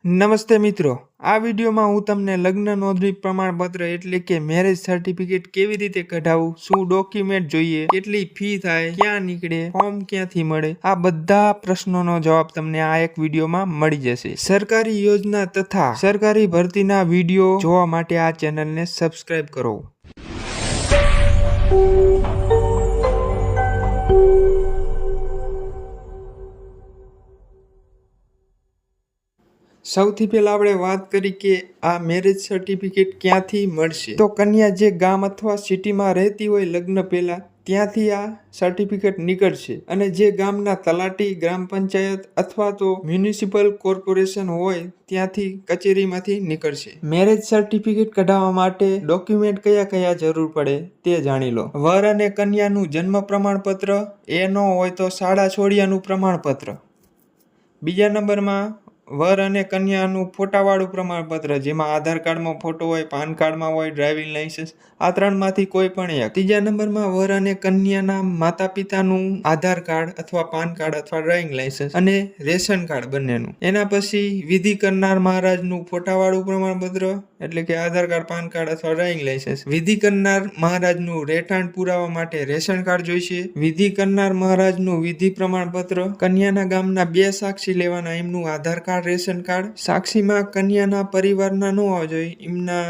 નમસ્તે મિત્રો, આ વિડીયોમાં હું તમને લગ્ન નોંધણી પ્રમાણપત્ર એટલે કે મેરેજ સર્ટિફિકેટ કેવી રીતે કઢાવવું, શું ડોક્યુમેન્ટ જોઈએ, કેટલી ફી થાય, ક્યાં નીકળે, ફોર્મ ક્યાંથી મળે, આ બધા પ્રશ્નોનો જવાબ તમને આ એક વિડીયોમાં મળી જશે। સરકારી યોજના તથા સરકારી ભરતીના વિડીયો જોવા માટે આ ચેનલને સબસ્ક્રાઇબ કરો। સૌથી પહેલા આપણે વાત કરી કે આ મેરેજ સર્ટિફિકેટ ક્યાંથી મળશે। તો કન્યા જે ગામ અથવા સિટીમાં રહેતી હોય લગ્ન પહેલા ત્યાંથી આ સર્ટિફિકેટ નીકળશે અને જે ગામના તલાટી, ગ્રામ પંચાયત અથવા તો મ્યુનિસિપલ કોર્પોરેશન હોય ત્યાંથી કચેરીમાંથી નીકળશે। મેરેજ સર્ટિફિકેટ કઢાવવા માટે ડોક્યુમેન્ટ કયા કયા જરૂર પડે તે જાણી લો। વર અને કન્યાનું જન્મ પ્રમાણપત્ર, એ ન હોય તો શાળા છોડ્યાનું પ્રમાણપત્ર। બીજા નંબરમાં વર અને કન્યાનું ફોટાવાળું પ્રમાણપત્ર, જેમાં આધાર કાર્ડમાં ફોટો હોય, પાન કાર્ડમાં હોય, ડ્રાઇવિંગ લાયસન્સ, આ ત્રણમાંથી કોઈ પણ એક। ત્રીજા નંબરમાં વર અને કન્યાના માતા પિતાનું આધાર કાર્ડ અથવા પાન કાર્ડ અથવા ડ્રાઇવિંગ લાયસન્સ અને રેશન કાર્ડ બંનેનું। એના પછી વિધિ કરનાર મહારાજનું ફોટાવાળું પ્રમાણપત્ર એટલે કે આધાર કાર્ડ, પાન કાર્ડ અથવા ડ્રાઇવિંગ લાયસન્સ। વિધિ કરનાર મહારાજનું રહેઠાણ પુરાવા માટે રેશન કાર્ડ જોઈશે। વિધિ કરનાર મહારાજનું વિધિ પ્રમાણપત્ર, કન્યાના ગામના 2 સાક્ષી લેવાના, એમનું આધાર કાર્ડ, રેશન કાર્ડ। સાક્ષીમાં કન્યાના પરિવારના ન હોવા જોઈએ, એમના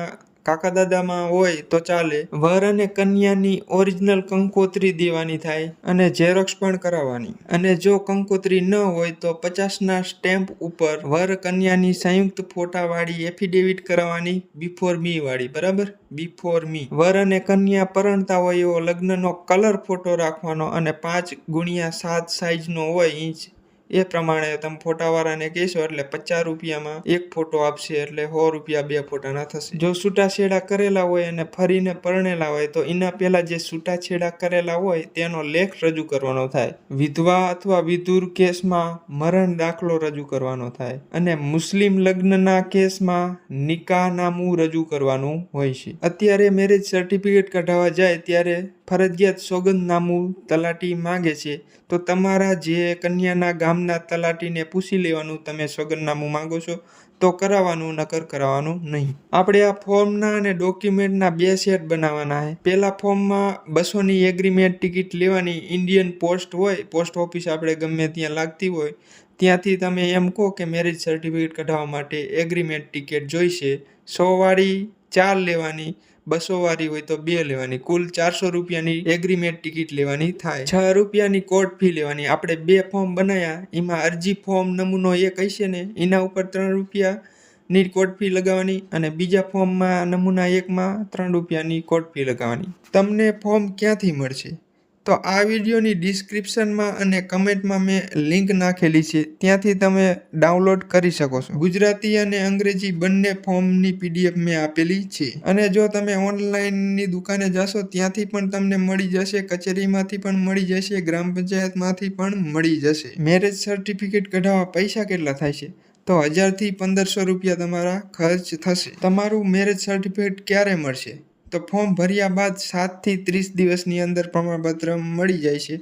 કાકા દાદામાં હોય તો ચાલે। વર અને કન્યાની ઓરિજિનલ કંકોત્રી દેવાની થાય અને ઝેરોક્સ પણ કરાવવાની। અને જો કંકોત્રી ન હોય તો 50ના સ્ટેમ્પ ઉપર વર કન્યાની સંયુક્ત ફોટાવાળી એફિડેવિટ કરાવવાની, બિફોર મી વાળી, બરાબર, બિફોર મી। વર અને કન્યા પરણતા હોય એવો લગ્નનો કલર ફોટો રાખવાનો અને 5x7 સાઇઝનો હોય ઇંચ, એ પ્રમાણે તમે ફોટાવાળાને કહેશો એટલે 50 રૂપિયામાં એક ફોટો આપશે, એટલે 100 રૂપિયા 2 ફોટાના થશે। જો છૂટાછેડા કરેલા હોય અને ફરીને પરણેલા હોય તો એના પહેલા જે છૂટાછેડા કરેલા હોય તેનો લેખ રજૂ કરવાનો થાય। વિધવા અથવા વિધુર કેસમાં મરણ દાખલો રજૂ કરવાનો થાય અને મુસ્લિમ લગ્નના કેસમાં નિકાહનામું રજૂ કરવાનું હોય છે। અત્યારે મેરેજ સર્ટિફિકેટ કઢાવવા જાય ત્યારે ફરજિયાત સોગંદનામું તલાટી માંગે છે, તો તમારા જે કન્યાના ગામના તલાટીને પૂછી લેવાનું તમે સોગંદનામું માંગો છો તો કરાવવાનું, નકર કરાવવાનું નહીં। આપણે આ ફોર્મના અને ડોક્યુમેન્ટના 2 સેટ બનાવવાના છે। પહેલા ફોર્મમાં 200ની એગ્રીમેન્ટ ટિકિટ લેવાની, ઇન્ડિયન પોસ્ટ હોય, પોસ્ટ ઓફિસ આપણે ગમે ત્યાં લાગતી હોય ત્યાંથી તમે એમ કહો કે મેરેજ સર્ટિફિકેટ કઢાવવા માટે એગ્રીમેન્ટ ટિકિટ જોઈશે। 100 વાળી 4 લેવાની, 200 વાળી હોય તો 2 લેવાની, કુલ 400 રૂપિયાની એગ્રીમેન્ટ ટિકિટ લેવાની થાય। 6 રૂપિયાની કોર્ટ ફી લેવાની। આપણે 2 ફોર્મ બનાવ્યા, એમાં અરજી ફોર્મ નમૂનો 1 હશે ને એના ઉપર 3 રૂપિયાની કોર્ટ ફી લગાવવાની અને બીજા ફોર્મમાં નમૂના 1માં 3 રૂપિયાની કોર્ટ ફી લગાવવાની। તમને ફોર્મ ક્યાંથી મળશે? તો આ વિડીયોની ડિસ્ક્રિપ્શનમાં અને કમેન્ટમાં મેં લિંક નાખેલી છે, ત્યાંથી તમે ડાઉનલોડ કરી શકો છો। ગુજરાતી અને અંગ્રેજી બંને ફોર્મની PDF મેં આપેલી છે। અને જો તમે ઓનલાઈનની દુકાને જશો ત્યાંથી પણ તમને મળી જશે, કચેરીમાંથી પણ મળી જશે, ગ્રામ પંચાયતમાંથી પણ મળી જશે। મેરેજ સર્ટિફિકેટ કઢાવવા પૈસા કેટલા થાય છે? તો 1000 થી 1500 રૂપિયા તમારા ખર્ચ થશે। તમારું મેરેજ સર્ટિફિકેટ ક્યારે મળશે? તો ફોર્મ ભર્યા બાદ 7 થી 30 દિવસની અંદર પ્રમાણપત્ર મળી જાય છે।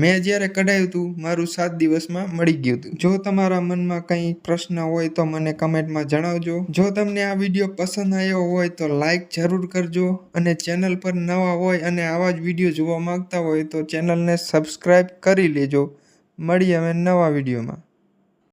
મેં જ્યારે કઢાવ્યું હતું મારું 7 દિવસમાં મળી ગયું હતું। જો તમારા મનમાં કંઈ પ્રશ્ન હોય તો મને કમેન્ટમાં જણાવજો। જો તમને આ વિડીયો પસંદ આવ્યો હોય તો લાઈક જરૂર કરજો અને ચેનલ પર નવા હોય અને આવા જ વિડીયો જોવા માંગતા હોય તો ચેનલને સબસ્ક્રાઈબ કરી લેજો। મળીએ હવે નવા વિડીયોમાં।